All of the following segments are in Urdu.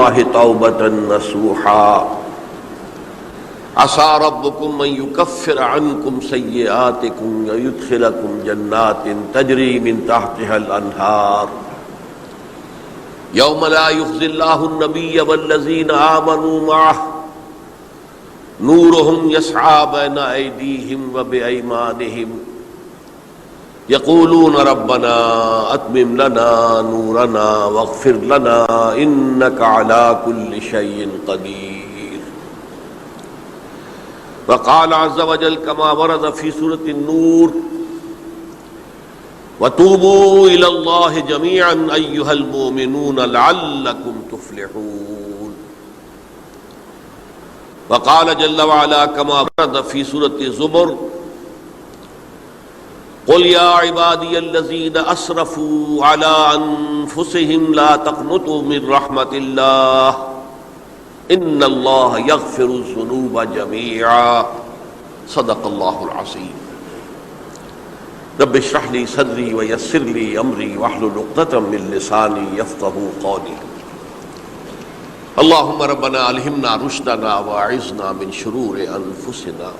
الله توبة نصوحا عسى ربكم أن يكفر عنكم سيئاتكم ويدخلكم جنات تجري من تحتها الأنهار يوم لا يخزي الله النبي والذين آمنوا معه نورهم يسعى بين أيديهم وبأيمانهم يقولون ربنا أتمم لنا نورنا واغفر لنا إنك على كل شيء قدير. وقال عز وجل كما ورد في سورة النور وتوبوا إلى الله جميعا أيها المؤمنون لعلكم تفلحون. وقال جل وعلا كما ورد في سورة الزمر قل يا عبادي الذين أسرفوا على أنفسهم لا تقنطوا من رحمة الله إن الله يغفر الذنوب جميعا صدق الله العظيم. رب اشرح لي صدري ويسر لي أمري واحلل عقدة من لساني يفقهوا قولي. اللهم ربنا ألهمنا رشدنا وأعذنا من شرور أنفسنا.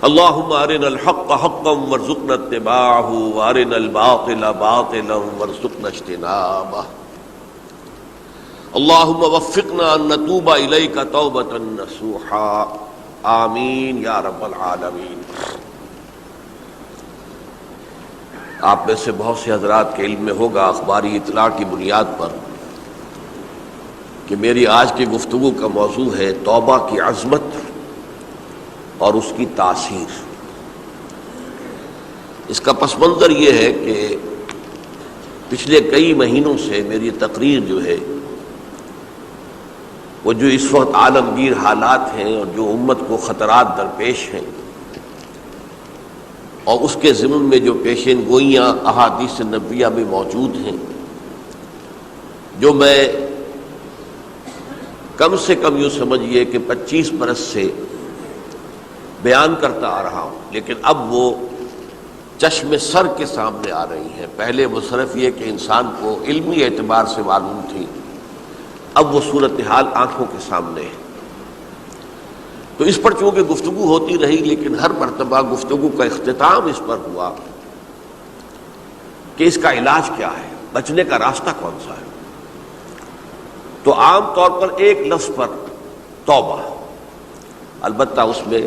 اللهم أرنا الحق حقا وارزقنا اتباعه وأرنا الباطل باطلا وارزقنا اجتنابه. اللهم وفقنا أن نتوب إليك توبة نصوحا آمین یا رب العالمین. آپ میں سے بہت سے حضرات کے علم میں ہوگا اخباری اطلاع کی بنیاد پر کہ میری آج کی گفتگو کا موضوع ہے توبہ کی عظمت اور اس کی تاثیر. اس کا پس منظر یہ ہے کہ پچھلے کئی مہینوں سے میری تقریر جو ہے وہ جو اس وقت عالمگیر حالات ہیں اور جو امت کو خطرات درپیش ہیں اور اس کے ضمن میں جو پیشین گوئیاں احادیث نبویہ میں موجود ہیں، جو میں کم سے کم یوں سمجھیے کہ 25 برس سے بیان کرتا آ رہا ہوں، لیکن اب وہ چشم سر کے سامنے آ رہی ہیں. پہلے وہ صرف یہ کہ انسان کو علمی اعتبار سے معلوم تھی، اب وہ صورتحال آنکھوں کے سامنے ہے. تو اس پر چونکہ گفتگو ہوتی رہی، لیکن ہر مرتبہ گفتگو کا اختتام اس پر ہوا کہ اس کا علاج کیا ہے، بچنے کا راستہ کون سا ہے. تو عام طور پر ایک لفظ پر توبہ، البتہ اس میں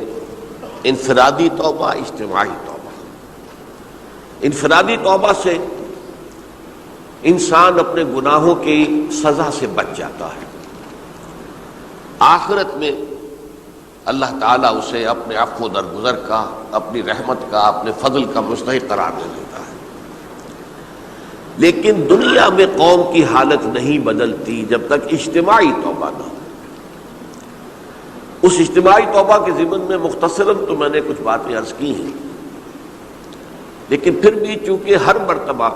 انفرادی توبہ، اجتماعی توبہ. انفرادی توبہ سے انسان اپنے گناہوں کی سزا سے بچ جاتا ہے. آخرت میں اللہ تعالیٰ اسے اپنے عفو درگزر کا، اپنی رحمت کا، اپنے فضل کا مستحق قرار دے دیتا ہے. لیکن دنیا میں قوم کی حالت نہیں بدلتی جب تک اجتماعی توبہ نہ ہو. اس اجتماعی توبہ کے ضمن میں مختصراً تو میں نے کچھ باتیں عرض کی ہیں، لیکن پھر بھی چونکہ ہر مرتبہ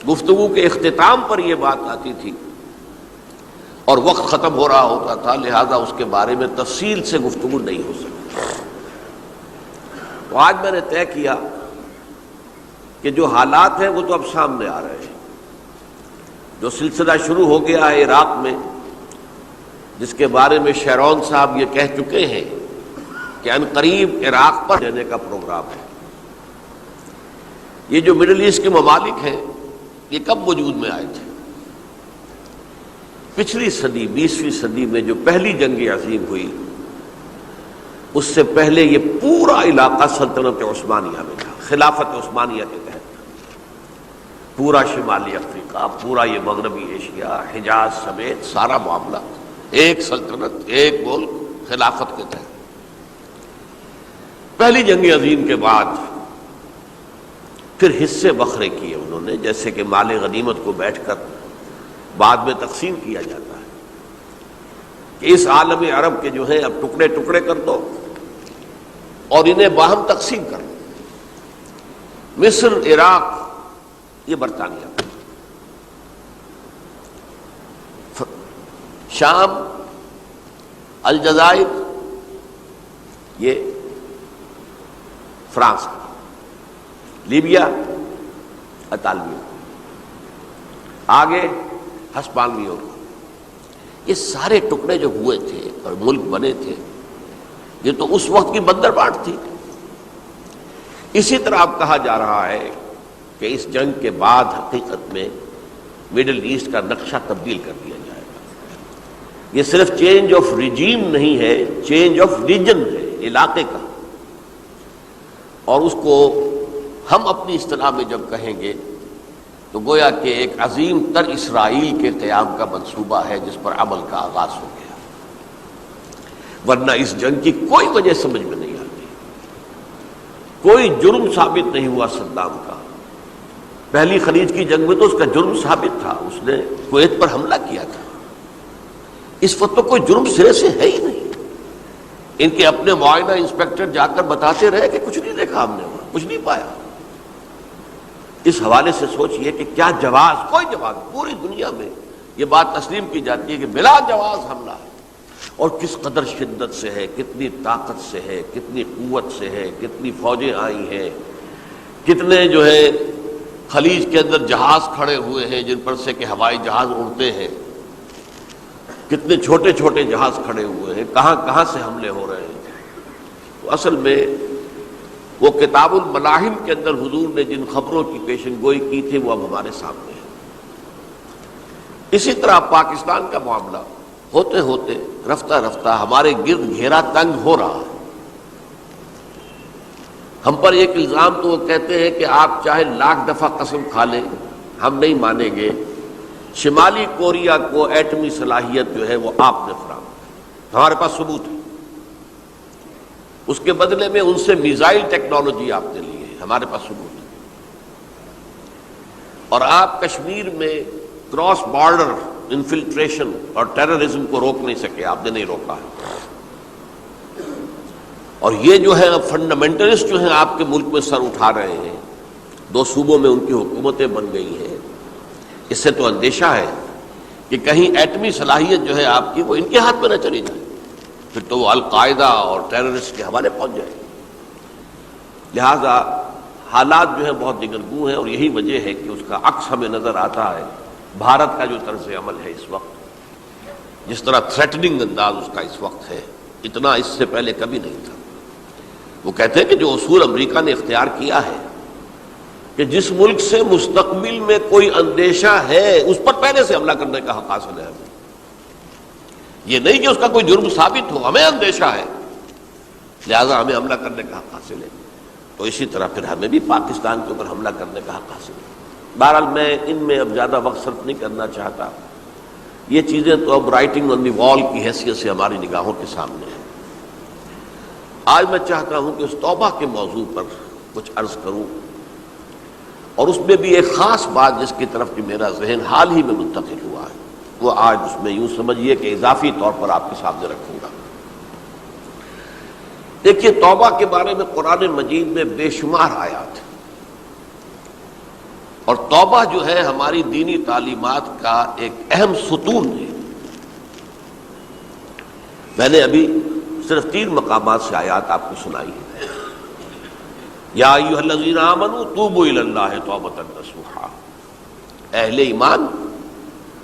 گفتگو کے اختتام پر یہ بات آتی تھی اور وقت ختم ہو رہا ہوتا تھا، لہذا اس کے بارے میں تفصیل سے گفتگو نہیں ہو سکتی. تو آج میں نے طے کیا کہ جو حالات ہیں وہ تو اب سامنے آ رہے ہیں. جو سلسلہ شروع ہو گیا ہے عراق میں، جس کے بارے میں شیرون صاحب یہ کہہ چکے ہیں کہ عنقریب عراق پر جانے کا پروگرام ہے. یہ جو مڈل ایسٹ کے ممالک ہیں یہ کب وجود میں آئے تھے؟ پچھلی صدی 20ویں صدی میں جو پہلی جنگ عظیم ہوئی، اس سے پہلے یہ پورا علاقہ سلطنت عثمانیہ میں تھا، خلافت عثمانیہ کے تحت. پورا شمالی افریقہ، پورا یہ مغربی ایشیا، حجاز سمیت سارا معاملہ ایک سلطنت، ایک ملک، خلافت کے تحت. پہلی جنگ عظیم کے بعد پھر حصے بکھرے کیے انہوں نے، جیسے کہ مال غنیمت کو بیٹھ کر بعد میں تقسیم کیا جاتا ہے کہ اس عالم عرب کے جو ہیں اب ٹکڑے ٹکڑے کر دو اور انہیں باہم تقسیم کر دو. مصر، عراق یہ برطانیہ، شام، الجزائر یہ فرانس، لیبیا اطالویوں، آگے ہسپانویوں. یہ سارے ٹکڑے جو ہوئے تھے اور ملک بنے تھے، یہ تو اس وقت کی بندر بانٹ تھی۔ اسی طرح اب کہا جا رہا ہے کہ اس جنگ کے بعد حقیقت میں مڈل ایسٹ کا نقشہ تبدیل کر دیا جائے گا۔ یہ صرف چینج آف ریجیم نہیں ہے، چینج آف ریجن ہے، علاقے کا۔ اور اس کو ہم اپنی اصطلاح میں جب کہیں گے تو گویا کہ ایک عظیم تر اسرائیل کے قیام کا منصوبہ ہے جس پر عمل کا آغاز ہو گیا۔ ورنہ اس جنگ کی کوئی وجہ سمجھ میں نہیں آتی، کوئی جرم ثابت نہیں ہوا صدام کا۔ پہلی خلیج کی جنگ میں تو اس کا جرم ثابت تھا، اس نے کویت پر حملہ کیا تھا۔ اس وقت تو کوئی جرم سرے سے ہے ہی نہیں۔ ان کے اپنے معائنہ انسپیکٹر جا کر بتاتے رہے کہ کچھ نہیں دیکھا ہم نے، وہاں کچھ نہیں پایا۔ اس حوالے سے سوچئے کہ کیا جواز، کوئی جواز پوری دنیا میں یہ بات تسلیم کی جاتی ہے کہ بلا جواز حملہ ہے، اور کس قدر شدت سے ہے، کتنی طاقت سے ہے، کتنی قوت سے ہے، کتنی فوجیں آئی ہیں، کتنے جو ہے خلیج کے اندر جہاز کھڑے ہوئے ہیں جن پر سے کہ ہوائی جہاز اڑتے ہیں، کتنے چھوٹے چھوٹے جہاز کھڑے ہوئے ہیں، کہاں کہاں سے حملے ہو رہے ہیں۔ تو اصل میں وہ کتاب الملاحم کے اندر حضور نے جن خبروں کی پیشن گوئی کی تھی وہ اب ہمارے سامنے ہے۔ اسی طرح پاکستان کا معاملہ ہوتے ہوتے رفتہ رفتہ ہمارے گرد گھیرا تنگ ہو رہا ہے۔ ہم پر ایک الزام تو وہ کہتے ہیں کہ آپ چاہے لاکھ دفعہ قسم کھا لیں ہم نہیں مانیں گے، شمالی کوریا کو ایٹمی صلاحیت جو ہے وہ آپ نے فراہم کی، ہمارے پاس ثبوت ہے۔ اس کے بدلے میں ان سے میزائل ٹیکنالوجی آپ نے لی ہے، ہمارے پاس ثبوت ہے۔ اور آپ کشمیر میں کراس بارڈر انفلٹریشن اور ٹیررزم کو روک نہیں سکے، آپ نے نہیں روکا ہے۔ اور یہ جو ہے فنڈامنٹلسٹ جو ہیں آپ کے ملک میں سر اٹھا رہے ہیں، 2 صوبوں میں ان کی حکومتیں بن گئی ہیں، اس سے تو اندیشہ ہے کہ کہیں ایٹمی صلاحیت جو ہے آپ کی وہ ان کے ہاتھ میں نہ چلی جائے، پھر تو وہ القاعدہ اور ٹیررسٹ کے حوالے پہنچ جائے۔ لہذا حالات جو ہے بہت دگرگوں ہیں، اور یہی وجہ ہے کہ اس کا عکس ہمیں نظر آتا ہے بھارت کا جو طرز عمل ہے اس وقت، جس طرح تھریٹننگ انداز اس کا اس وقت ہے، اتنا اس سے پہلے کبھی نہیں تھا۔ وہ کہتے ہیں کہ جو اصول امریکہ نے اختیار کیا ہے کہ جس ملک سے مستقبل میں کوئی اندیشہ ہے اس پر پہلے سے حملہ کرنے کا حق حاصل ہے ہمیں، یہ نہیں کہ اس کا کوئی جرم ثابت ہو، ہمیں اندیشہ ہے لہذا ہمیں حملہ کرنے کا حق حاصل ہے۔ تو اسی طرح پھر ہمیں بھی پاکستان کے اوپر حملہ کرنے کا حق حاصل ہے۔ بہرحال میں ان میں اب زیادہ وقت صرف نہیں کرنا چاہتا، یہ چیزیں تو اب رائٹنگ آن دی وال کی حیثیت سے ہماری نگاہوں کے سامنے ہیں۔ آج میں چاہتا ہوں کہ اس توبہ کے موضوع پر کچھ عرض کروں، اور اس میں بھی ایک خاص بات جس کی طرف کہ میرا ذہن حال ہی میں منتقل ہوا ہے، وہ آج اس میں یوں سمجھیے کہ اضافی طور پر آپ کے سامنے رکھوں گا۔ دیکھیے، توبہ کے بارے میں قرآن مجید میں بے شمار آیات ہیں، اور توبہ جو ہے ہماری دینی تعلیمات کا ایک اہم ستون ہے۔ میں نے ابھی صرف 3 مقامات سے آیات آپ کو سنائی ہے۔ یا ایھا الذین آمنوا توبوا الی اللہ توبۃ نصوحا، اہل ایمان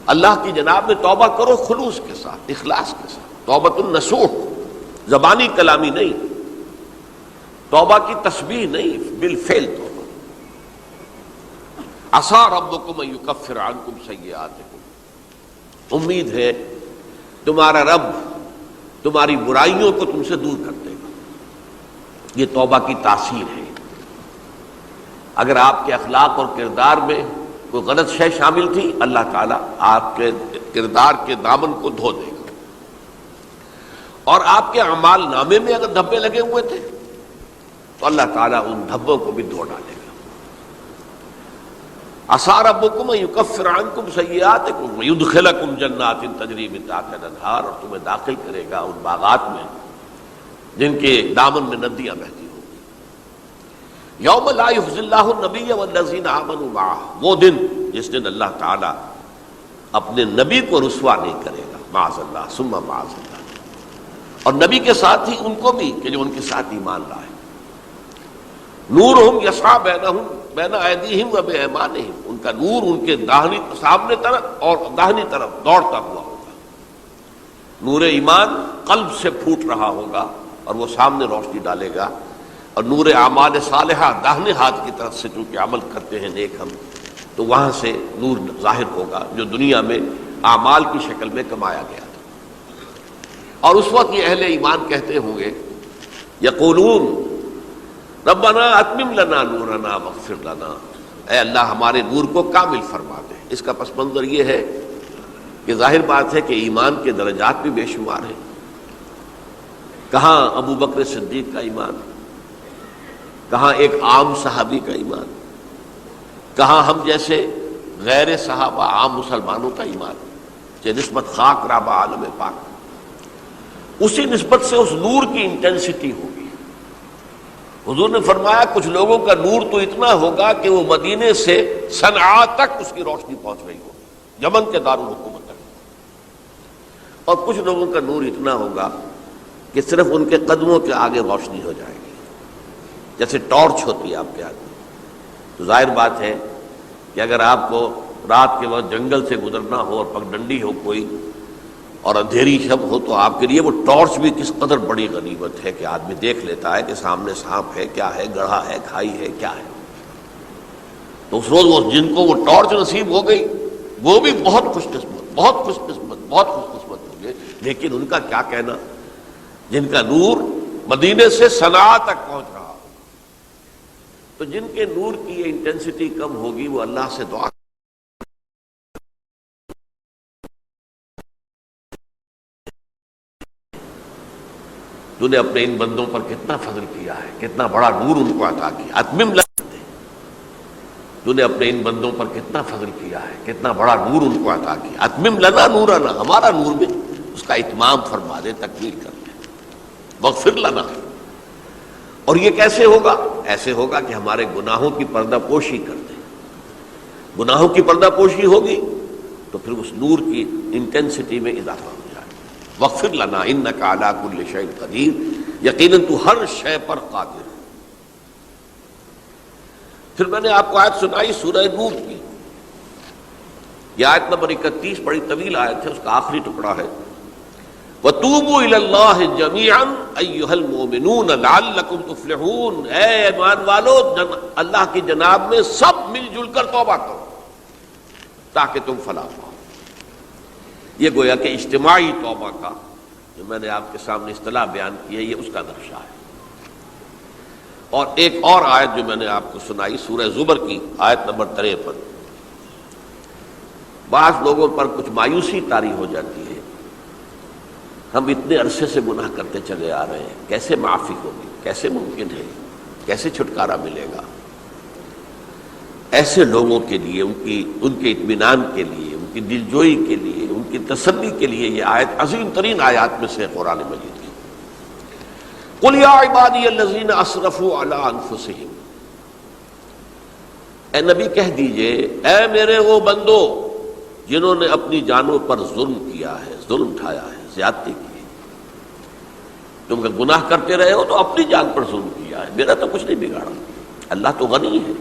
اللہ کی جناب میں توبہ کرو خلوص کے ساتھ، اخلاص کے ساتھ، توبۃ النصوح، زبانی کلامی نہیں، توبہ کی تسبیح نہیں، بالفعل توبہ۔ عسیٰ ربکم ان یکفر عنکم سیئاتکم، امید ہے تمہارا رب تمہاری برائیوں کو تم سے دور کر دے گا۔ یہ توبہ کی تاثیر ہے۔ اگر آپ کے اخلاق اور کردار میں کوئی غلط شے شامل تھی، اللہ تعالیٰ آپ کے کردار کے دامن کو دھو دے گا، اور آپ کے اعمال نامے میں اگر دھبے لگے ہوئے تھے تو اللہ تعالیٰ ان دھبوں کو بھی دھو ڈالے گا۔ عسیٰ ربکم ان یکفر عنکم سیئاتکم ویدخلکم جنات تجری من تحتہا الانہار، اور تمہیں داخل کرے گا ان باغات میں جن کے دامن میں ندیاں بہتی ہوں۔ یوم لا یخزی اللہ النبی والذین آمنوا معہ، وہ دن جس دن اللہ تعالیٰ اپنے نبی کو رسوا نہیں کرے گا، معاذ اللہ ثم معاذ اللہ، اور نبی کے ساتھ ہی ان کو بھی کہ جو ان کے ساتھ ایمان لائے۔ نورہم یسعی بینہم بین ایدیہم و بایمانہم، ان کا نور ان کے داہنی سامنے طرف اور داہنی طرف دوڑتا ہوا ہوگا۔ نور ایمان قلب سے پھوٹ رہا ہوگا اور وہ سامنے روشنی ڈالے گا، اور نور اعمال صالحہ داہنے ہاتھ کی طرف سے چونکہ عمل کرتے ہیں نیک ہم، تو وہاں سے نور ظاہر ہوگا جو دنیا میں اعمال کی شکل میں کمایا گیا تھا۔ اور اس وقت یہ اہل ایمان کہتے ہوں گے، یقولون ربنا اتمم لنا نورنا واغفر لنا، اے اللہ ہمارے نور کو کامل فرما دے۔ اس کا پس منظر یہ ہے کہ ظاہر بات ہے کہ ایمان کے درجات بھی بے شمار ہیں۔ کہاں ابو بکر صدیق کا ایمان، کہاں ایک عام صحابی کا ایمان، کہاں ہم جیسے غیر صحابہ عام مسلمانوں کا ایمان، کہ نسبت خاک رابع عالم پاک، اسی نسبت سے اس نور کی انٹینسٹی ہوگی۔ حضور نے فرمایا کچھ لوگوں کا نور تو اتنا ہوگا کہ وہ مدینے سے صنعاء تک اس کی روشنی پہنچ رہی ہوگی، یمن کے دارالحکومت تک، اور کچھ لوگوں کا نور اتنا ہوگا کہ صرف ان کے قدموں کے آگے روشنی ہو جائے گی، جیسے ٹارچ ہوتی ہے آپ کے ہاتھ میں۔ تو ظاہر بات ہے کہ اگر آپ کو رات کے وقت جنگل سے گزرنا ہو اور پگڈنڈی ہو کوئی اور اندھیری شب ہو، تو آپ کے لیے وہ ٹارچ بھی کس قدر بڑی غنیمت ہے کہ آدمی دیکھ لیتا ہے کہ سامنے سانپ ہے، کیا ہے، گڑھا ہے، کھائی ہے، کیا ہے۔ تو اس روز وہ جن کو وہ ٹارچ نصیب ہو گئی وہ بھی بہت خوش قسمت، بہت خوش قسمت، بہت خوش قسمت ہوں گے۔ لیکن ان کا کیا کہنا جن کا نور مدینے سے صنعاء تک پہنچ رہا ہو؟ تو جن کے نور کی یہ انٹینسٹی کم ہوگی وہ اللہ سے دعا تو نے اپنے ان بندوں پر کتنا فضل کیا ہے، کتنا بڑا نور ان کو عطا کیا۔ اتمم لنا، تو نے اپنے ان بندوں پر کتنا فضل کیا ہے، کتنا بڑا نور ان کو عطا کیا۔ اتمم لنا نورنا، ہمارا نور بھی اس کا اتمام فرما دے، تکمیل کر دے۔ واغفر لنا، اور یہ کیسے ہوگا؟ ایسے ہوگا کہ ہمارے گناہوں کی پردہ پوشی کر دے۔ گناہوں کی پردہ پوشی ہوگی تو پھر اس نور کی انٹینسٹی میں اضافہ ہو جائے۔ واغفر لنا انک علی کل شیء قدیر، یقیناً تو ہر شے پر قادر ہے۔ پھر میں نے آپ کو آیت سنائی سورہ نور کی، یہ آیت نمبر 31 بڑی طویل آیت ہے، اس کا آخری ٹکڑا ہے، وَتُوبُوا إِلَى اللَّهِ جَمِيعًا أَيُّهَا الْمُؤْمِنُونَ لَعَلَّكُمْ تُفْلِحُونَ، اے ایمان والو اللہ کی جناب میں سب مل جل کر توبہ کرو تاکہ تم فلاح پاؤ۔ یہ گویا کہ اجتماعی توبہ کا جو میں نے آپ کے سامنے اصطلاح بیان کی ہے، یہ اس کا نقشہ ہے۔ اور ایک اور آیت جو میں نے آپ کو سنائی سورہ زمر کی آیت نمبر 53، بعض لوگوں پر کچھ مایوسی طاری ہو جاتی ہے، ہم اتنے عرصے سے گناہ کرتے چلے آ رہے ہیں، کیسے معافی ہوگی، کیسے ممکن ہے، کیسے چھٹکارا ملے گا؟ ایسے لوگوں کے لیے ان کے اطمینان کے لیے، ان کی دلجوئی کے لیے، ان کی تسلی کے لیے یہ آیت عظیم ترین آیات میں سے قرآن مجید کی۔ قل یا عبادی الذین اسرفوا علی انفسہم، اے نبی کہہ دیجئے اے میرے وہ بندو جنہوں نے اپنی جانوں پر ظلم کیا ہے، ظلم اٹھایا ہے، زیادتی کی ہے۔ تم اگر گناہ کرتے رہے ہو تو اپنی جان پر ظلم کیا ہے، میرا تو کچھ نہیں بگاڑا۔ اللہ تو غنی ہے،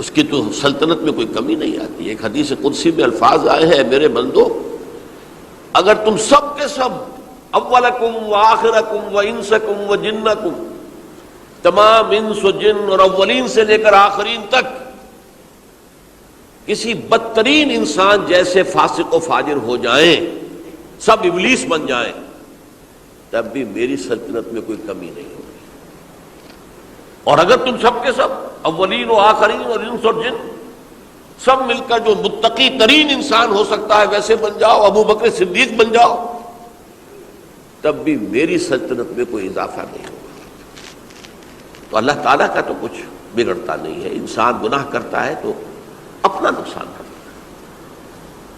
اس کی تو سلطنت میں کوئی کمی نہیں آتی۔ ایک حدیث قدسی میں الفاظ آئے ہیں، میرے بندو اگر تم سب کے سب، اولکم و آخرکم و انسکم و جنکم، تمام انس و جن اور اولین سے لے کر آخرین تک کسی بدترین انسان جیسے فاسق و فاجر ہو جائیں، سب ابلیس بن جائیں، تب بھی میری سلطنت میں کوئی کمی نہیں ہوگی۔ اور اگر تم سب کے سب اولین و آخرین اور انس اور جن سب مل کر جو متقی ترین انسان ہو سکتا ہے ویسے بن جاؤ، ابو بکر صدیق بن جاؤ، تب بھی میری سلطنت میں کوئی اضافہ نہیں ہوگا۔ تو اللہ تعالیٰ کا تو کچھ بگڑتا نہیں ہے، انسان گناہ کرتا ہے تو اپنا نقصان کرتا ہے۔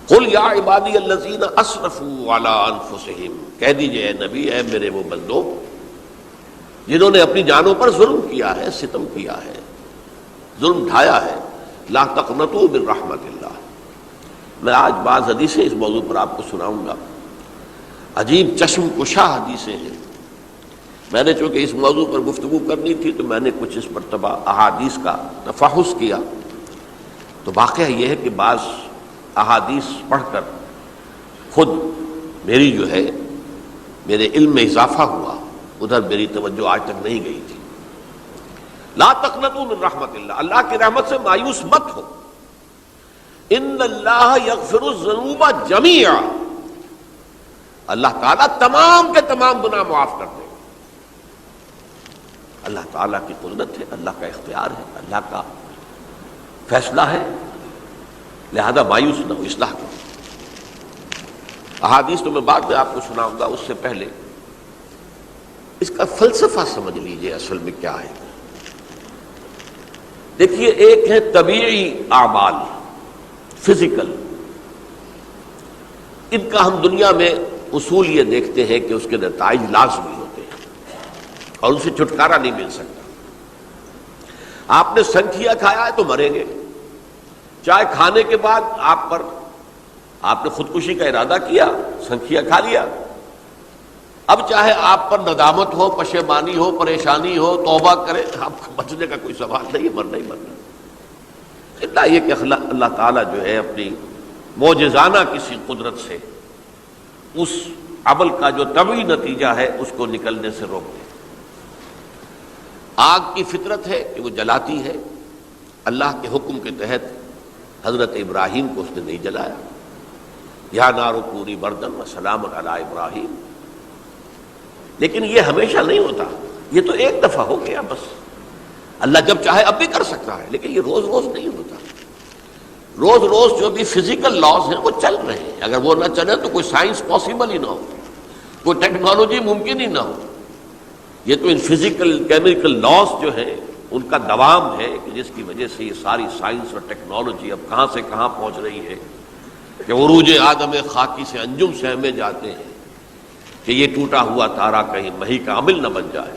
قل یا عبادی الذین اسرفوا علی انفسہم، کہہ دیجئے اے نبی اے میرے وہ بندو جنہوں نے اپنی جانوں پر ظلم کیا ہے، ستم کیا ہے، ظلم ڈھایا ہے، لا تقنطوا من رحمت اللہ۔ میں آج بعض حدیثیں اس موضوع پر آپ کو سناؤں گا، عجیب چشم کشا حدیثیں ہیں۔ میں نے چونکہ اس موضوع پر گفتگو کرنی تھی تو میں نے کچھ اس مرتبہ احادیث کا تفحص کیا، تو واقعہ یہ ہے کہ بعض احادیث پڑھ کر خود میری جو ہے میرے علم میں اضافہ ہوا، ادھر میری توجہ آج تک نہیں گئی تھی۔ لا تقنطوا من رحمت اللہ، اللہ کی رحمت سے مایوس مت ہو۔ ان اللہ یغفر الذنوب جميعا، اللہ تعالیٰ تمام کے تمام گناہ معاف کر دے۔ اللہ تعالیٰ کی قدرت ہے، اللہ کا اختیار ہے، اللہ کا فیصلہ ہے، لہذا مایوس نہ ہو، اصلاح کرو۔ احادیث تو میں بعد میں آپ کو سناؤں گا، اس سے پہلے اس کا فلسفہ سمجھ لیجئے اصل میں کیا ہے۔ دیکھیے، ایک ہے طبیعی اعمال، فزیکل، ان کا ہم دنیا میں اصول یہ دیکھتے ہیں کہ اس کے نتائج لازمی ہوتے ہیں اور ان سے چھٹکارا نہیں مل سکتا۔ آپ نے سنکھیا کھایا ہے تو مریں گے، چائے کھانے کے بعد آپ نے خودکشی کا ارادہ کیا، سنکھیا کھا لیا، اب چاہے آپ پر ندامت ہو، پشیمانی ہو، پریشانی ہو، توبہ کرے، آپ کو بچنے کا کوئی سوال نہیں، مرنا ہی مرنا۔ اللہ یہ کہ اللہ تعالیٰ جو ہے اپنی معجزانہ کسی قدرت سے اس عمل کا جو طبعی نتیجہ ہے اس کو نکلنے سے روک دے۔ آگ کی فطرت ہے کہ وہ جلاتی ہے، اللہ کے حکم کے تحت حضرت ابراہیم کو اس نے نہیں جلایا، یا نار کونی بردن وسلام علی ابراہیم۔ لیکن یہ ہمیشہ نہیں ہوتا، یہ تو ایک دفعہ ہو گیا بس۔ اللہ جب چاہے اب بھی کر سکتا ہے، لیکن یہ روز روز نہیں ہوتا۔ روز روز جو بھی فزیکل لاز ہیں وہ چل رہے ہیں، اگر وہ نہ چلے تو کوئی سائنس پاسبل ہی نہ ہو، کوئی ٹیکنالوجی ممکن ہی نہ ہو۔ یہ تو ان فزیکل کیمیکل لاز جو ہیں ان کا دوام ہے کہ جس کی وجہ سے یہ ساری سائنس اور ٹیکنالوجی اب کہاں سے کہاں پہنچ رہی ہے کہ عروج آدم خاکی سے انجم سہمے جاتے ہیں کہ یہ ٹوٹا ہوا تارا کہیں مہی کا عمل نہ بن جائے۔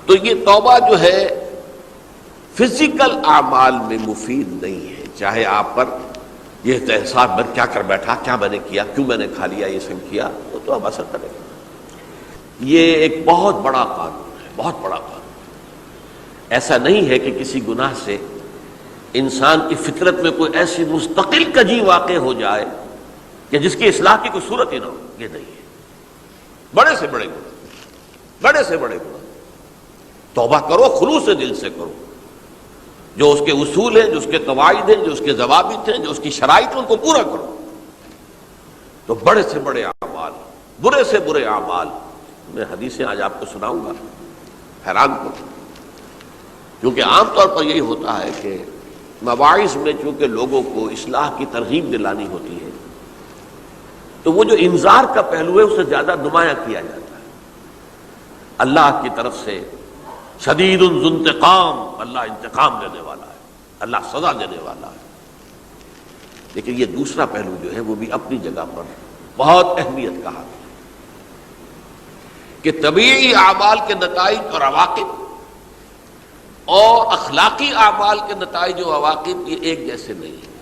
تو یہ توبہ جو ہے فزیکل اعمال میں مفید نہیں ہے، چاہے آپ پر یہ احساس میں کیا کر بیٹھا، کیا میں نے کیا، کیوں میں نے کھا لیا یہ سب کیا، وہ تو اب اثر کرے گا۔ یہ ایک بہت بڑا قانون ہے، بہت بڑا قانون۔ ایسا نہیں ہے کہ کسی گناہ سے انسان کی فطرت میں کوئی ایسی مستقل کجی واقع ہو جائے کہ جس کی اصلاح کی کوئی صورت ہی نہ ہو، یہ نہیں ہے۔ بڑے سے بڑے گناہ، بڑے سے بڑے گناہ توبہ کرو، خلوص سے دل سے کرو، جو اس کے اصول ہیں، جو اس کے قواعد ہیں، جو اس کے ضوابط ہیں، جو اس کی شرائط ہیں، ان کو پورا کرو۔ تو بڑے سے بڑے اعمال، برے سے برے اعمال، میں حدیثیں آج آپ کو سناؤں گا، حیران کرو، کیونکہ عام طور پر یہی ہوتا ہے کہ مواعظ میں چونکہ لوگوں کو اصلاح کی ترغیب دلانی ہوتی ہے تو وہ جو انذار کا پہلو ہے اسے زیادہ نمایاں کیا جاتا ہے۔ اللہ کی طرف سے شدید ذو انتقام، اللہ انتقام دینے والا ہے، اللہ سزا دینے والا ہے۔ لیکن یہ دوسرا پہلو جو ہے وہ بھی اپنی جگہ پر بہت اہمیت کا حامل ہے کہ طبیعی اعمال کے نتائج اور عواقب اور اخلاقی اعمال کے نتائج و عواقب یہ ایک جیسے نہیں ہیں۔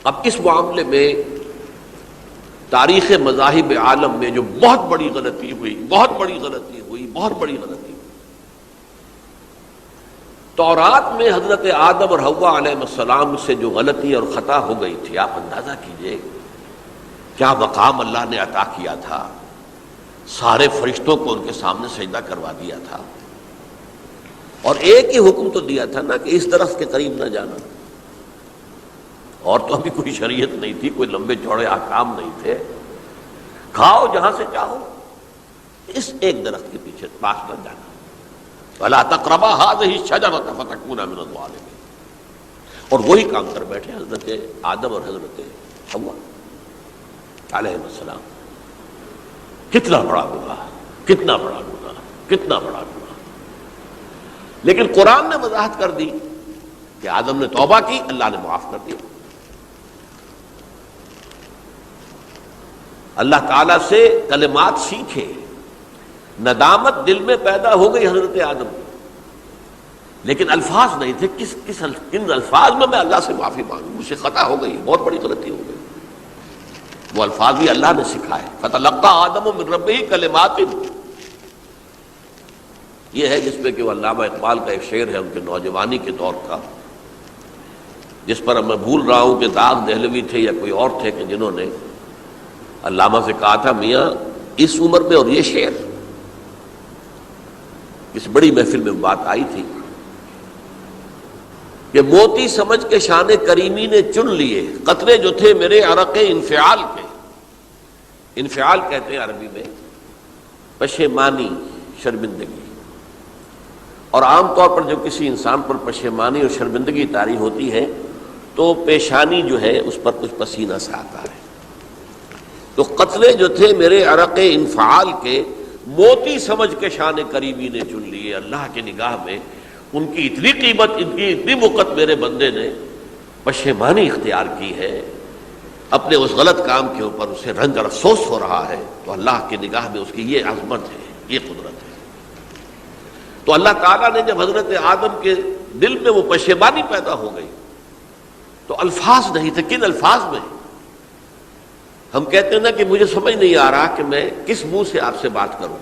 اب اس معاملے میں تاریخ مذاہب عالم میں جو بہت بڑی غلطی ہوئی، بہت بڑی غلطی ہوئی، بہت بڑی غلطی ہوئی، تورات میں حضرت آدم اور حوا علیہ السلام سے جو غلطی اور خطا ہو گئی تھی، آپ اندازہ کیجئے کیا مقام اللہ نے عطا کیا تھا، سارے فرشتوں کو ان کے سامنے سجدہ کروا دیا تھا، اور ایک ہی حکم تو دیا تھا نا کہ اس درخت کے قریب نہ جانا، اور تو ابھی کوئی شریعت نہیں تھی، کوئی لمبے چوڑے احکام نہیں تھے، کھاؤ جہاں سے چاہو، اس ایک درخت کے پیچھے پاس نہ جانا، وَلَا تَقْرَبَا هَٰذِهِ الشَّجَرَةَ فَتَكُونَا مِنَ الظَّالِمِينَ۔ اور وہی کام کر بیٹھے حضرت آدم اور حضرت حوا علیہ السلام۔ کتنا بڑا گناہ، کتنا بڑا گناہ، کتنا بڑا گناہ۔ لیکن قرآن نے وضاحت کر دی کہ آدم نے توبہ کی، اللہ نے معاف کر دیا۔ اللہ تعالیٰ سے کلمات سیکھے، ندامت دل میں پیدا ہو گئی حضرت آدم کو، لیکن الفاظ نہیں تھے، کن الفاظ میں اللہ سے معافی مانگوں، مجھ سے خطا ہو گئی، بہت بڑی غلطی ہو گئی۔ وہ الفاظ بھی اللہ نے سکھائے، فَتَلَقَّىٰ آدَمُ مِن رَبِّهِ كَلِمَاتٍ۔ یہ ہے جس میں کہ وہ علامہ اقبال کا ایک شعر ہے ان کے نوجوانی کے دور کا جس پر میں بھول رہا ہوں کہ داغ دہلوی تھے یا کوئی اور تھے کہ جنہوں نے علامہ سے کہا تھا میاں اس عمر میں اور یہ شعر، اس بڑی محفل میں بات آئی تھی کہ موتی سمجھ کے شان کریمی نے چن لیے قطرے جو تھے میرے عرق انفعال کے۔ انفعال کہتے ہیں عربی میں پشیمانی، شرمندگی، اور عام طور پر جو کسی انسان پر پشیمانی اور شرمندگی طاری ہوتی ہے تو پیشانی جو ہے اس پر کچھ پسینہ سا آتا ہے۔ تو قطرے جو تھے میرے عرق انفعال کے موتی سمجھ کے شان کریمی نے چن لیے، اللہ کی نگاہ میں ان کی اتنی قیمت، ان کی اتنی وقت میرے بندے نے پشیمانی اختیار کی ہے اپنے اس غلط کام کے اوپر، اسے رنج اور افسوس ہو رہا ہے، تو اللہ کی نگاہ میں اس کی یہ عظمت ہے، یہ قدرت ہے۔ تو اللہ تعالیٰ نے جب حضرت آدم کے دل میں وہ پشیمانی پیدا ہو گئی تو الفاظ نہیں تھے، کن الفاظ میں؟ ہم کہتے ہیں نا کہ مجھے سمجھ نہیں آ رہا کہ میں کس منہ سے آپ سے بات کروں،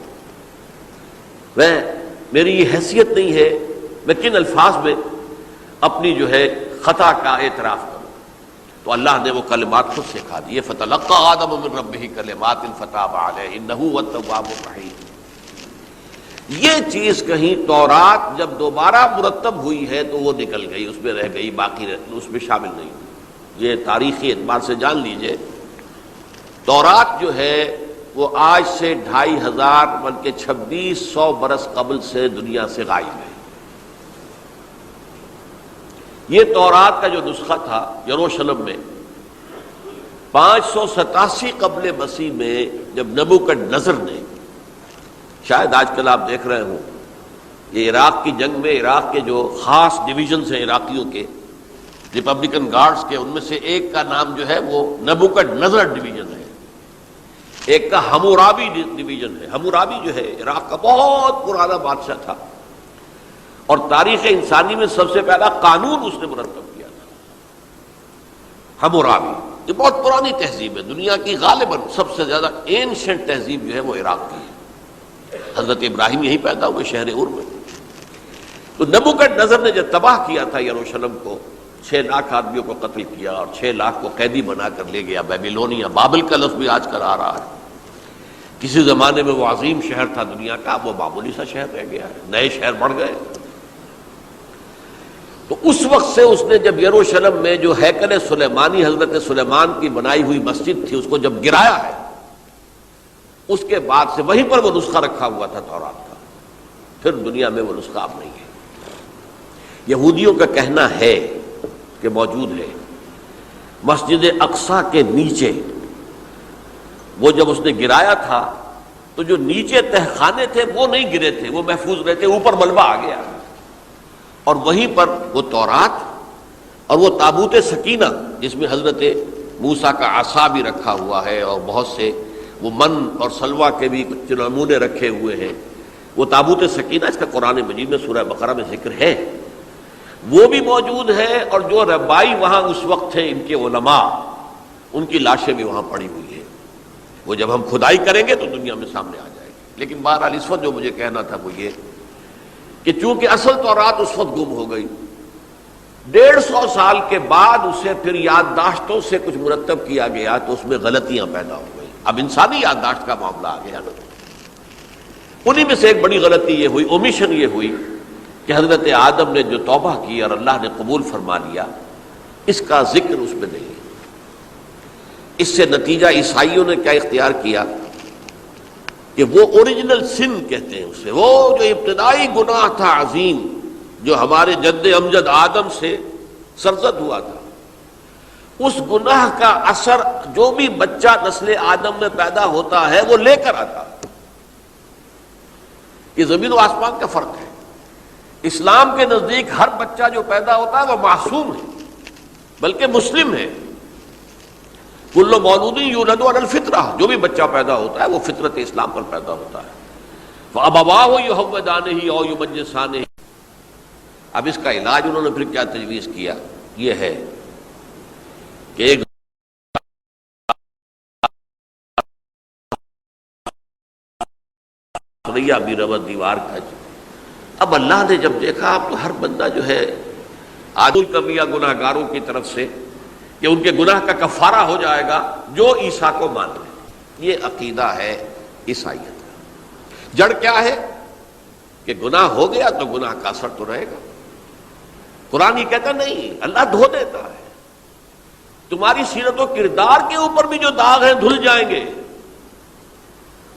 میری یہ حیثیت نہیں ہے، میں کن الفاظ میں اپنی جو ہے خطا کا اعتراف کروں۔ تو اللہ نے وہ کلمات خود سکھا دیے، فَتَلَقَّىٰ آدَمُ مِن رَبِّهِ كَلِمَاتٍ فَتَابَ عَلَيْهِ إِنَّهُ هُوَ التَّوَّابُ الرَّحِيمُ۔ یہ چیز کہیں تورات جب دوبارہ مرتب ہوئی ہے تو وہ نکل گئی، اس میں رہ گئی، باقی اس میں شامل نہیں ہوئی۔ یہ تاریخی اعتبار سے جان لیجئے، تورات جو ہے وہ آج سے 2500 بلکہ 2600 برس قبل سے دنیا سے غائب ہے۔ یہ تورات کا جو نسخہ تھا یروشلم میں 587 قبل مسیح میں جب نبوکدنضر نے، شاید آج کل آپ دیکھ رہے ہوں یہ عراق کی جنگ میں عراق کے جو خاص ڈویژنز ہیں عراقیوں کے ریپبلکن گارڈز کے، ان میں سے ایک کا نام جو ہے وہ نبوکدنضر ڈویژن ہے، ایک کا حمورابی ڈویژن ہے۔ حمورابی جو ہے عراق کا بہت پرانا بادشاہ تھا اور تاریخ انسانی میں سب سے پہلا قانون اس نے مرتب کیا تھا، حمورابی۔ یہ بہت پرانی تہذیب ہے، دنیا کی غالباً سب سے زیادہ اینشنٹ تہذیب جو ہے وہ عراق کی ہے۔ حضرت ابراہیم یہی پیدا ہوئے شہر عور میں۔ تو نبوکدنضر نے جب تباہ کیا تھا یروشلم کو، 6 لاکھ آدمیوں کو قتل کیا اور 6 لاکھ کو قیدی بنا کر لے گیا بیبیلونیا، بابل کا لفظ بھی آج کل آ رہا ہے۔ کسی زمانے میں وہ عظیم شہر تھا دنیا کا، وہ معمولی سا شہر رہ گیا ہے، نئے شہر بڑھ گئے۔ تو اس وقت سے اس نے جب یروشلم میں جو ہیکل سلیمانی حضرت سلیمان کی بنائی ہوئی مسجد تھی اس کو جب گرایا ہے، اس کے بعد سے وہیں پر وہ نسخہ رکھا ہوا تھا تورات کا، پھر دنیا میں وہ نسخہ اب نہیں ہے۔ یہودیوں کا کہنا ہے کہ موجود ہے مسجد اقصی کے نیچے، وہ جب اس نے گرایا تھا تو جو نیچے تہخانے تھے وہ نہیں گرے تھے، وہ محفوظ رہتے، اوپر ملبہ آ گیا، اور وہیں پر وہ تورات اور وہ تابوت سکینہ جس میں حضرت موسیٰ کا عصا بھی رکھا ہوا ہے اور بہت سے وہ من اور سلوہ کے بھی کچھ نمونے رکھے ہوئے ہیں، وہ تابوت سکینہ اس کا قرآن مجید میں سورہ بقرہ میں ذکر ہے، وہ بھی موجود ہے، اور جو ربائی وہاں اس وقت تھے ان کے علماء، ان کی لاشیں بھی وہاں پڑی ہوئی ہیں۔ وہ جب ہم کھدائی کریں گے تو دنیا میں سامنے آ جائے گی۔ لیکن بہرحال اس وقت جو مجھے کہنا تھا وہ یہ کہ چونکہ اصل تورات اس وقت گم ہو گئی، 150 سال کے بعد اسے پھر یادداشتوں سے کچھ مرتب کیا گیا تو اس میں غلطیاں پیدا ہو گئی۔ اب انسانی یادداشت کا معاملہ آ گیا نا، انہی میں سے ایک بڑی غلطی یہ ہوئی، اومیشن یہ ہوئی کہ حضرت آدم نے جو توبہ کی اور اللہ نے قبول فرما لیا، اس کا ذکر اس میں نہیں ہے۔ اس سے نتیجہ عیسائیوں نے کیا اختیار کیا کہ وہ اوریجنل سن کہتے ہیں اسے، وہ جو ابتدائی گناہ تھا عظیم جو ہمارے جد امجد آدم سے سرزد ہوا تھا، اس گناہ کا اثر جو بھی بچہ نسل آدم میں پیدا ہوتا ہے وہ لے کر آتا ہے۔ یہ زمین و آسمان کا فرق ہے۔ اسلام کے نزدیک ہر بچہ جو پیدا ہوتا ہے وہ معصوم ہے، بلکہ مسلم ہے۔ کل مولود یولد علی الفطرہ، جو بھی بچہ پیدا ہوتا ہے وہ فطرت اسلام پر پیدا ہوتا ہے۔ فَأَبَوَاهُ يُهَوِّدَانِهِ أَوْ يُمَجِّسَانِهِ۔ اب اس کا علاج انہوں نے پھر کیا تجویز کیا، یہ ہے کہ ایک بھی روا دیوار کا۔ اب اللہ نے جب دیکھا اب تو ہر بندہ جو ہے آج کبیہ گناہ گاروں کی طرف سے کہ ان کے گناہ کا کفارہ ہو جائے گا جو عیسیٰ کو مان لے. یہ عقیدہ ہے عیسائیت کا. جڑ کیا ہے کہ گناہ ہو گیا تو گناہ کا اثر تو رہے گا. قرآن یہ کہتا نہیں، اللہ دھو دیتا ہے. تمہاری سیرت و کردار کے اوپر بھی جو داغ ہیں دھل جائیں گے،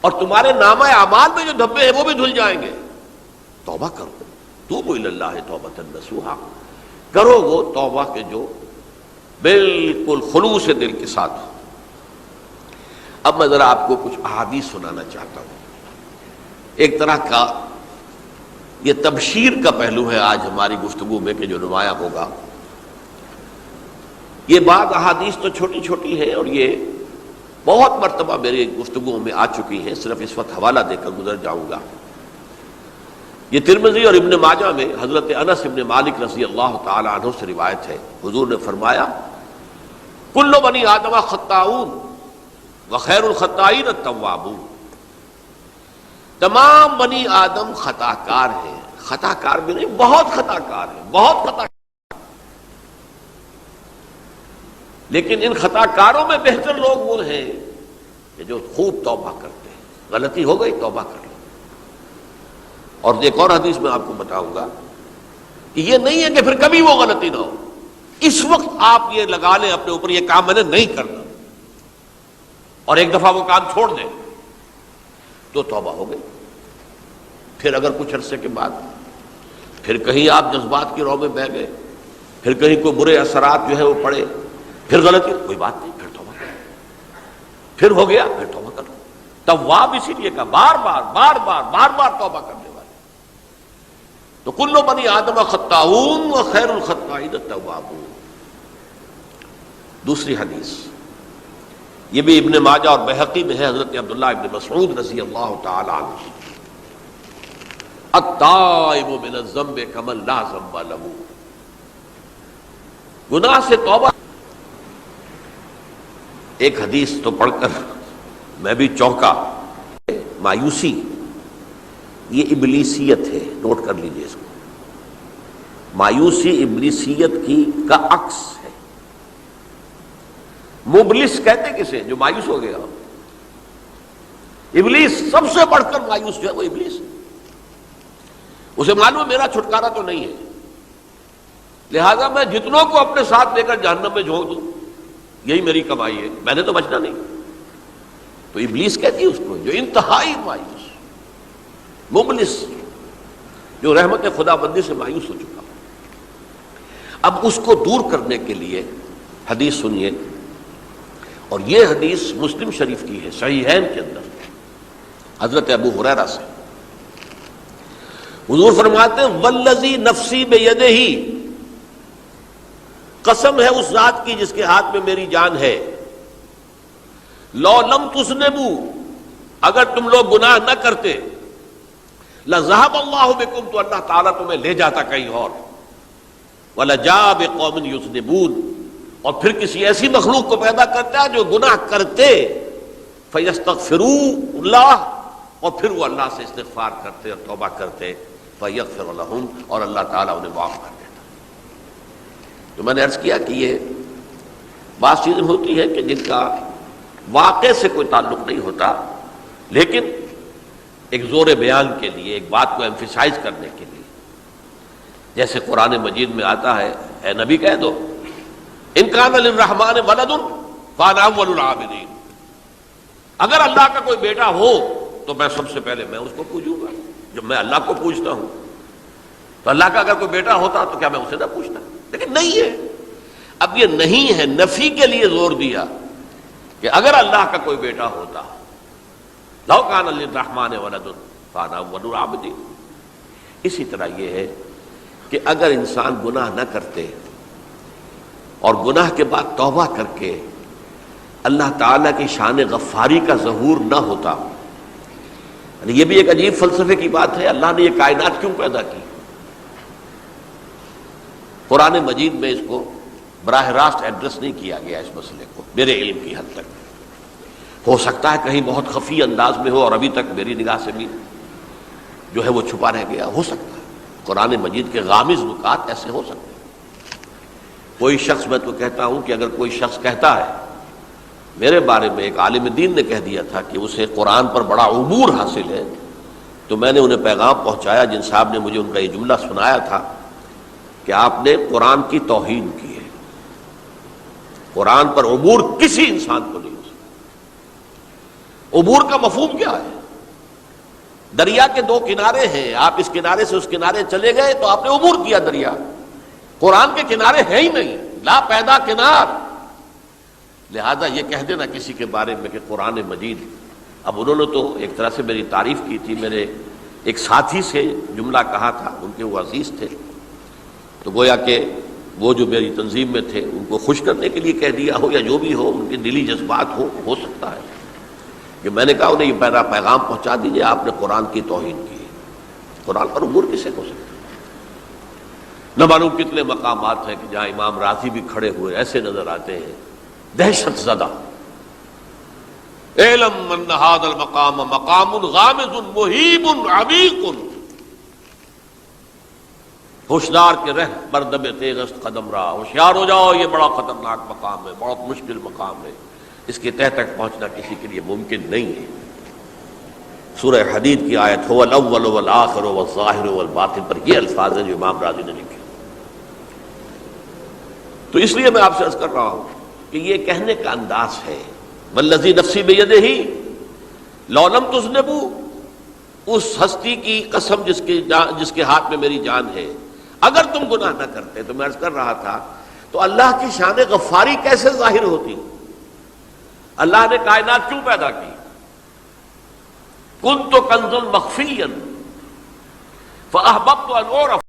اور تمہارے نامہ اعمال میں جو دھبے ہیں وہ بھی دھل جائیں گے. توبہ کرو، توبوا الی اللہ توبۃ نصوحا، کرو وہ توبہ کے جو بالکل خلوص دل کے ساتھ ہو. اب میں ذرا آپ کو کچھ احادیث سنانا چاہتا ہوں. ایک طرح کا یہ تبشیر کا پہلو ہے آج ہماری گفتگو میں کہ جو نمایاں ہوگا. یہ بعض احادیث تو چھوٹی چھوٹی ہیں اور یہ بہت مرتبہ میری گفتگو میں آ چکی ہیں، صرف اس وقت حوالہ دے کر گزر جاؤں گا. یہ ترمذی اور ابن ماجہ میں حضرت انس ابن مالک رضی اللہ تعالی عنہ سے روایت ہے. حضور نے فرمایا کل بنی آدم خطاؤون وخیر الخطائین التوابون. تمام بنی آدم خطا کار ہیں. خطا کار بھی نہیں، بہت خطا کار ہیں، بہت خطا. لیکن ان خطا کاروں میں بہتر لوگ وہ ہیں کہ جو خوب توبہ کرتے ہیں. غلطی ہو گئی توبہ کر لو. اور ایک اور حدیث میں آپ کو بتاؤں گا کہ یہ نہیں ہے کہ پھر کبھی وہ غلطی نہ ہو. اس وقت آپ یہ لگا لیں اپنے اوپر یہ کام میں نے نہیں کرنا، اور ایک دفعہ وہ کام چھوڑ دیں تو توبہ ہو گئی. پھر اگر کچھ عرصے کے بعد پھر کہیں آپ جذبات کی رو میں بہہ گئے، پھر کہیں کوئی برے اثرات جو ہے وہ پڑے، پھر غلطی، کوئی بات نہیں، پھر توبہ کرو. پھر ہو گیا پھر توبہ کرو. تواب اسی لیے کہا بار بار بار بار بار بار توبہ کرنے والے. تو کل بنی آدم خطاؤون وخیر الخطائین التوابون. دوسری حدیث یہ بھی ابن ماجہ اور بہقی میں ہے، حضرت عبداللہ ابن مسعود رضی اللہ تعالی عنہ. التائب من الذنب کمن لا ذنب له. گناہ سے توبہ. ایک حدیث تو پڑھ کر میں بھی چونکا. مایوسی یہ ابلیسیت ہے، نوٹ کر لیجئے اس کو. مایوسی ابلیسیت کی کا عکس ہے. مبلس کہتے کسے؟ جو مایوس ہو گیا. ابلیس سب سے بڑھ کر مایوس جو ہے وہ ابلیس. اسے معلوم ہے میرا چھٹکارا تو نہیں ہے، لہذا میں جتنوں کو اپنے ساتھ لے کر جہنم میں جھونک دوں یہی میری کمائی ہے، میں نے تو بچنا نہیں. تو ابلیس کہتی ہے اس کو جو انتہائی مایوس، مبلس، جو رحمت خدا بندی سے مایوس ہو چکا. اب اس کو دور کرنے کے لیے حدیث سنیے، اور یہ حدیث مسلم شریف کی ہے صحیحین کے اندر حضرت ابو ہریرہ سے. حضور فرماتے ہیں والذی نفسی بیدہ، قسم ہے اس ذات کی جس کے ہاتھ میں میری جان ہے، لو لم تذنبوا، اگر تم لوگ گناہ نہ کرتے، لذهب اللہ بکم، تو اللہ تعالیٰ تمہیں لے جاتا کہیں اور، ولجاء بقوم یذنبون، اور پھر کسی ایسی مخلوق کو پیدا کرتا ہے جو گناہ کرتے، فیستغفروا اللہ، اور پھر وہ اللہ سے استغفار کرتے اور توبہ کرتے، فیغفر لہم، اور اللہ تعالیٰ انہیں معاف کر دیتا. تو میں نے عرض کیا کہ یہ بعض چیزیں ہوتی ہیں کہ جن کا واقع سے کوئی تعلق نہیں ہوتا، لیکن ایک زور بیان کے لیے، ایک بات کو ایمفیسائز کرنے کے لیے. جیسے قرآن مجید میں آتا ہے، اے نبی کہہ دو ان کان للرحمن ولد فانا اول العابدین، اگر اللہ کا کوئی بیٹا ہو تو میں سب سے پہلے میں اس کو پوجوں گا. جب میں اللہ کو پوجتا ہوں تو اللہ کا اگر کوئی بیٹا ہوتا تو کیا میں اسے نہ پوچھتا؟ لیکن نہیں ہے. اب یہ نہیں ہے، نفی کے لیے زور دیا کہ اگر اللہ کا کوئی بیٹا ہوتا، لو کان للرحمن ولد فانا اول العابدین. اسی طرح یہ ہے کہ اگر انسان گناہ نہ کرتے اور گناہ کے بعد توبہ کر کے اللہ تعالیٰ کی شان غفاری کا ظہور نہ ہوتا. یہ بھی ایک عجیب فلسفے کی بات ہے، اللہ نے یہ کائنات کیوں پیدا کی؟ قرآن مجید میں اس کو براہ راست ایڈریس نہیں کیا گیا اس مسئلے کو، میرے علم کی حد تک. ہو سکتا ہے کہیں بہت خفی انداز میں ہو اور ابھی تک میری نگاہ سے بھی جو ہے وہ چھپا رہ گیا، ہو سکتا ہے. قرآن مجید کے غامض نکات ایسے ہو سکتے ہیں. کوئی شخص، میں تو کہتا ہوں کہ اگر کوئی شخص کہتا ہے، میرے بارے میں ایک عالم دین نے کہہ دیا تھا کہ اسے قرآن پر بڑا عبور حاصل ہے، تو میں نے انہیں پیغام پہنچایا، جن صاحب نے مجھے ان کا یہ جملہ سنایا تھا کہ آپ نے قرآن کی توہین کی ہے، قرآن پر عبور کسی انسان کو نہیں ہو سکتا۔ عبور کا مفہوم کیا ہے؟ دریا کے دو کنارے ہیں، آپ اس کنارے سے اس کنارے چلے گئے تو آپ نے عبور کیا دریا۔ قرآن کے کنارے ہیں ہی نہیں، لا پیدا کنار۔ لہذا یہ کہہ دینا کسی کے بارے میں کہ قرآن مجید، اب انہوں نے تو ایک طرح سے میری تعریف کی تھی، میرے ایک ساتھی سے جملہ کہا تھا، ان کے وہ عزیز تھے، تو گویا کہ وہ جو میری تنظیم میں تھے ان کو خوش کرنے کے لیے کہہ دیا ہو یا جو بھی ہو، ان کے دلی جذبات ہو سکتا ہے کہ میں نے کہا انہیں یہ میرا پیغام پہنچا دیجیے، آپ نے قرآن کی توہین کی ہے۔ قرآن پر عبور کسے ہو سکتا ہے؟ نہ معلوم کتنے مقامات ہیں کہ جہاں امام راضی بھی کھڑے ہوئے ایسے نظر آتے ہیں، دہشت زدہ، اعلم ان ھذا المقام مقام غامض مہیب عمیق، ہوشیار کے رہ بردب تیغست قدم رہا، ہوشیار ہو جاؤ، یہ بڑا خطرناک مقام ہے، بہت مشکل مقام ہے، اس کے تہ تک پہنچنا کسی کے لیے ممکن نہیں ہے۔ سورہ حدید کی آیت هو الاول والآخر والظاہر والباطن پر یہ الفاظ ہیں جو امام راضی نے لکھے۔ تو اس لیے میں آپ سے عرض کر رہا ہوں کہ یہ کہنے کا انداز ہے، والذی نفسی بیدہ لو لم تذنبوا، اس ہستی کی قسم جس کے ہاتھ میں میری جان ہے، اگر تم گناہ نہ کرتے، تو میں عرض کر رہا تھا تو اللہ کی شان غفاری کیسے ظاہر ہوتی؟ اللہ نے کائنات کیوں پیدا کی؟ کنت کنزا مخفیا فاحببت ان اعرف